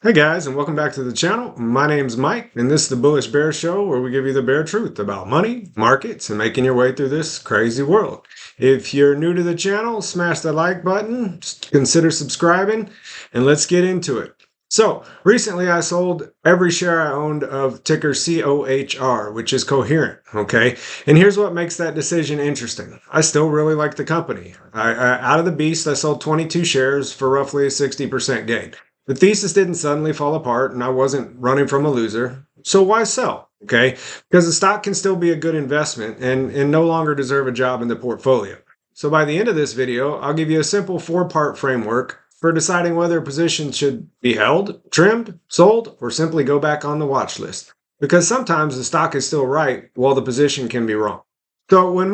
Hey guys, and welcome back to the channel. My name's Mike, and this is the Bullish Bear Show, where we give you the bare truth about money, markets, and making your way through this crazy world. If you're new to the channel, smash the like button, consider subscribing, and let's get into it. So, recently I sold every share I owned of ticker COHR, which is Coherent, okay? And here's what makes that decision interesting. I still really like the company. Out of the beast, I sold 22 shares for roughly a 60% gain. The thesis didn't suddenly fall apart, and I wasn't running from a loser. So why sell? Okay, because the stock can still be a good investment and no longer deserve a job in the portfolio. So by the end of this video, I'll give you a simple four-part framework for deciding whether a position should be held, trimmed, sold, or simply go back on the watch list. Because sometimes the stock is still right while the position can be wrong. So when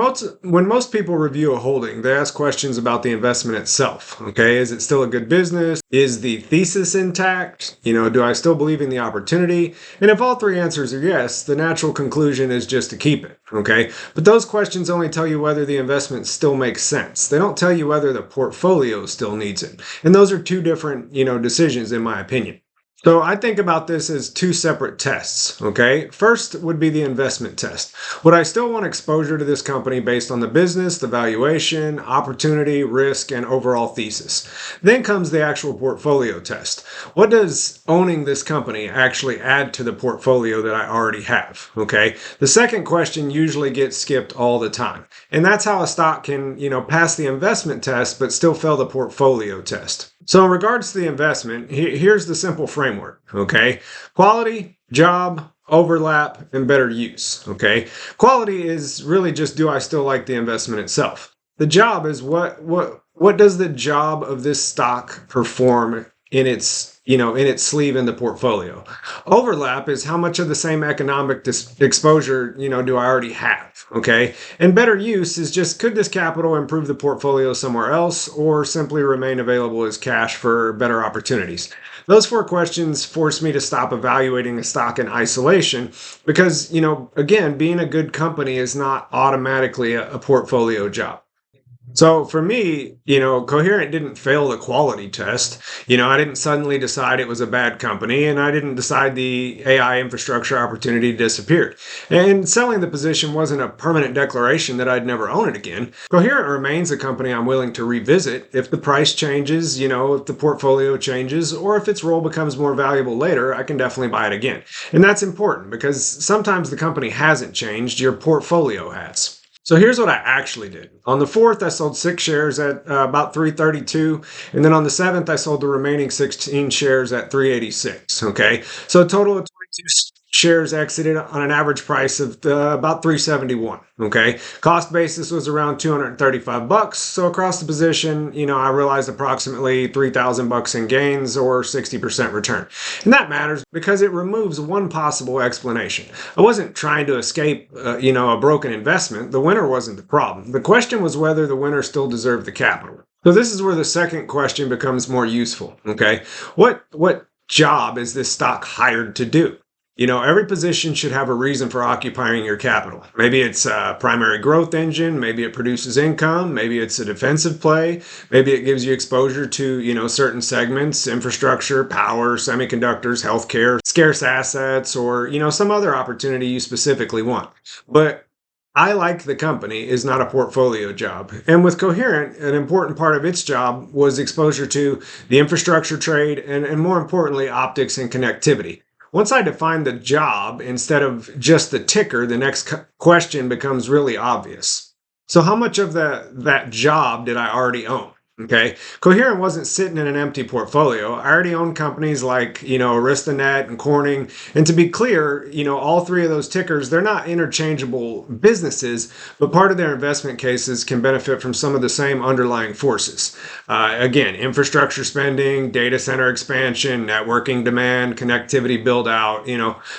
most people review a holding, they ask questions about the investment itself. Okay, is it still a good business? Is the thesis intact? Do I still believe in the opportunity? And if all three answers are yes, the natural conclusion is just to keep it. Okay, but those questions only tell you whether the investment still makes sense. They don't tell you whether the portfolio still needs it. And those are two different, decisions in my opinion. So I think about this as two separate tests, okay? First would be the investment test. Would I still want exposure to this company based on the business, the valuation, opportunity, risk, and overall thesis? Then comes the actual portfolio test. What does owning this company actually add to the portfolio that I already have, okay? The second question usually gets skipped all the time. And that's how a stock can, pass the investment test but still fail the portfolio test. So in regards to the investment, here's the simple framework, okay? Quality, job, overlap, and better use, okay? Quality is really just, do I still like the investment itself? The job is what does the job of this stock perform in its, in its sleeve in the portfolio? Overlap is how much of the same economic exposure, do I already have, okay? And better use is just, could this capital improve the portfolio somewhere else or simply remain available as cash for better opportunities? Those four questions force me to stop evaluating a stock in isolation because, again, being a good company is not automatically a portfolio job. So for me, Coherent didn't fail the quality test. I didn't suddenly decide it was a bad company, and I didn't decide the AI infrastructure opportunity disappeared. And selling the position wasn't a permanent declaration that I'd never own it again. Coherent remains a company I'm willing to revisit if the price changes, if the portfolio changes, or if its role becomes more valuable later, I can definitely buy it again. And that's important because sometimes the company hasn't changed, your portfolio has. So here's what I actually did. On the 4th, I sold 6 shares at about 332, and then on the 7th, I sold the remaining 16 shares at 386, okay? So a total of 22 shares exited on an average price of about 371, okay? Cost basis was around 235 bucks, so across the position, I realized approximately 3,000 bucks in gains or 60% return. And that matters because it removes one possible explanation. I wasn't trying to escape, a broken investment. The winner wasn't the problem. The question was whether the winner still deserved the capital. So this is where the second question becomes more useful, okay? What job is this stock hired to do? Every position should have a reason for occupying your capital. Maybe it's a primary growth engine. Maybe it produces income. Maybe it's a defensive play. Maybe it gives you exposure to, certain segments, infrastructure, power, semiconductors, healthcare, scarce assets, or, some other opportunity you specifically want. But I like the company is not a portfolio job. And with Coherent, an important part of its job was exposure to the infrastructure trade and more importantly, optics and connectivity. Once I define the job instead of just the ticker, the next question becomes really obvious. So how much of that job did I already own? Okay, Coherent wasn't sitting in an empty portfolio. I already own companies like, Arista Net and Corning. And to be clear, all three of those tickers, they're not interchangeable businesses, but part of their investment cases can benefit from some of the same underlying forces. Again, infrastructure spending, data center expansion, networking demand, connectivity build out,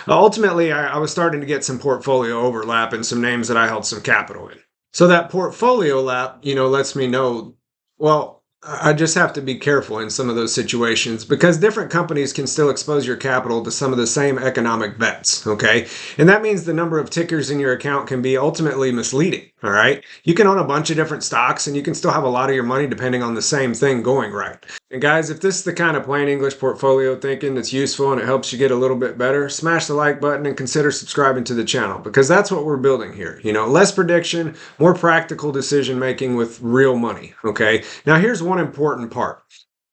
ultimately I was starting to get some portfolio overlap in some names that I held some capital in. So that portfolio lap, lets me know, well, I just have to be careful in some of those situations because different companies can still expose your capital to some of the same economic bets, okay? And that means the number of tickers in your account can be ultimately misleading, all right? You can own a bunch of different stocks and you can still have a lot of your money depending on the same thing going right. And guys, if this is the kind of plain English portfolio thinking that's useful and it helps you get a little bit better, smash the like button and consider subscribing to the channel because that's what we're building here. You know, less prediction, more practical decision making with real money, okay? Now here's one important part.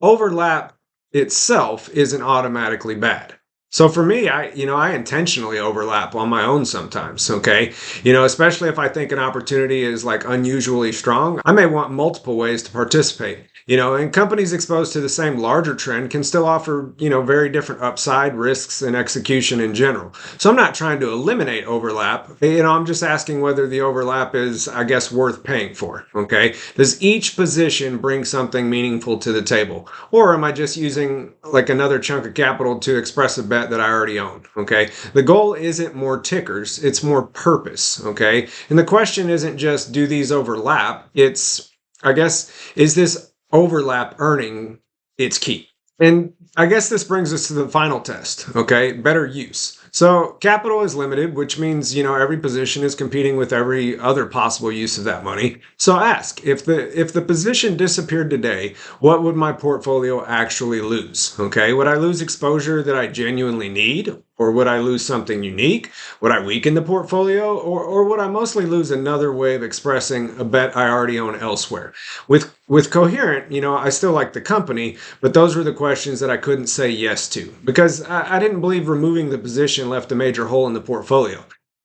Overlap itself isn't automatically bad. So for me, I intentionally overlap on my own sometimes, okay? Especially if I think an opportunity is like unusually strong, I may want multiple ways to participate. And companies exposed to the same larger trend can still offer, very different upside, risks, and execution in general. So I'm not trying to eliminate overlap. I'm just asking whether the overlap is, I guess, worth paying for, okay? Does each position bring something meaningful to the table? Or am I just using like another chunk of capital to express a bet that I already own, okay? The goal isn't more tickers, it's more purpose, okay? And the question isn't just, do these overlap? It's, I guess, is this overlap earning its keep? And I guess this brings us to the final test, okay? Better use. So capital is limited, which means, every position is competing with every other possible use of that money. So ask, if the position disappeared today, what would my portfolio actually lose? Okay, would I lose exposure that I genuinely need? Or would I lose something unique? Would I weaken the portfolio? Or would I mostly lose another way of expressing a bet I already own elsewhere? With Coherent, I still like the company, but those were the questions that I couldn't say yes to because I didn't believe removing the position left a major hole in the portfolio.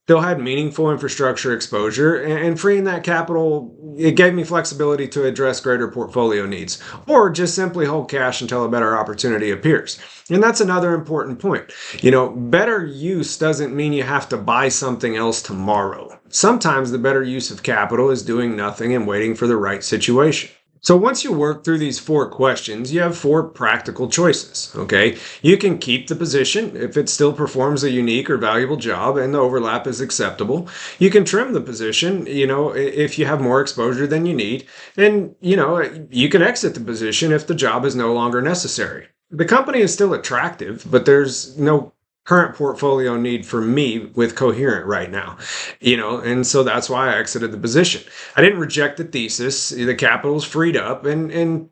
Still had meaningful infrastructure exposure, and freeing that capital, it gave me flexibility to address greater portfolio needs, or just simply hold cash until a better opportunity appears. And that's another important point. Better use doesn't mean you have to buy something else tomorrow. Sometimes the better use of capital is doing nothing and waiting for the right situation. So once you work through these 4 questions, you have 4 practical choices, okay? You can keep the position if it still performs a unique or valuable job and the overlap is acceptable. You can trim the position, if you have more exposure than you need. And, you can exit the position if the job is no longer necessary. The company is still attractive, but there's no current portfolio need for me with Coherent right now, and so that's why I exited the position. I didn't reject the thesis. The capital's freed up and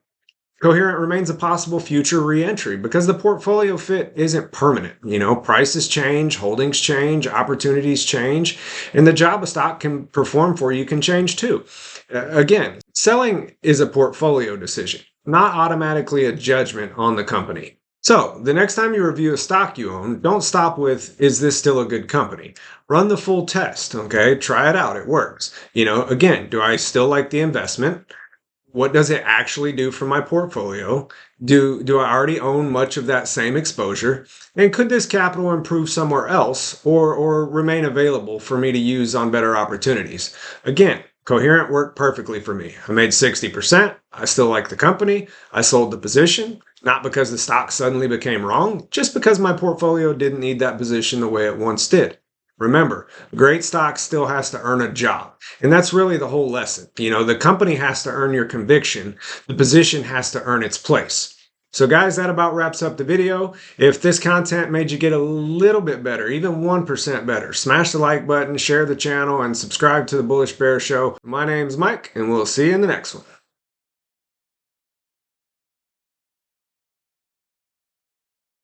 Coherent remains a possible future re-entry because the portfolio fit isn't permanent. Prices change, holdings change, opportunities change, and the job a stock can perform for you can change too. Again, selling is a portfolio decision, not automatically a judgment on the company. So, the next time you review a stock you own, don't stop with, is this still a good company? Run the full test, okay? Try it out, it works. Again, do I still like the investment? What does it actually do for my portfolio? Do I already own much of that same exposure? And could this capital improve somewhere else or remain available for me to use on better opportunities? Again, Coherent worked perfectly for me. I made 60%. I still like the company. I sold the position, not because the stock suddenly became wrong, just because my portfolio didn't need that position the way it once did. Remember, great stock still has to earn a job. And that's really the whole lesson. The company has to earn your conviction. The position has to earn its place. So guys, that about wraps up the video. If this content made you get a little bit better, even 1% better, smash the like button, share the channel, and subscribe to the Bullish Bear Show. My name's Mike, and we'll see you in the next one.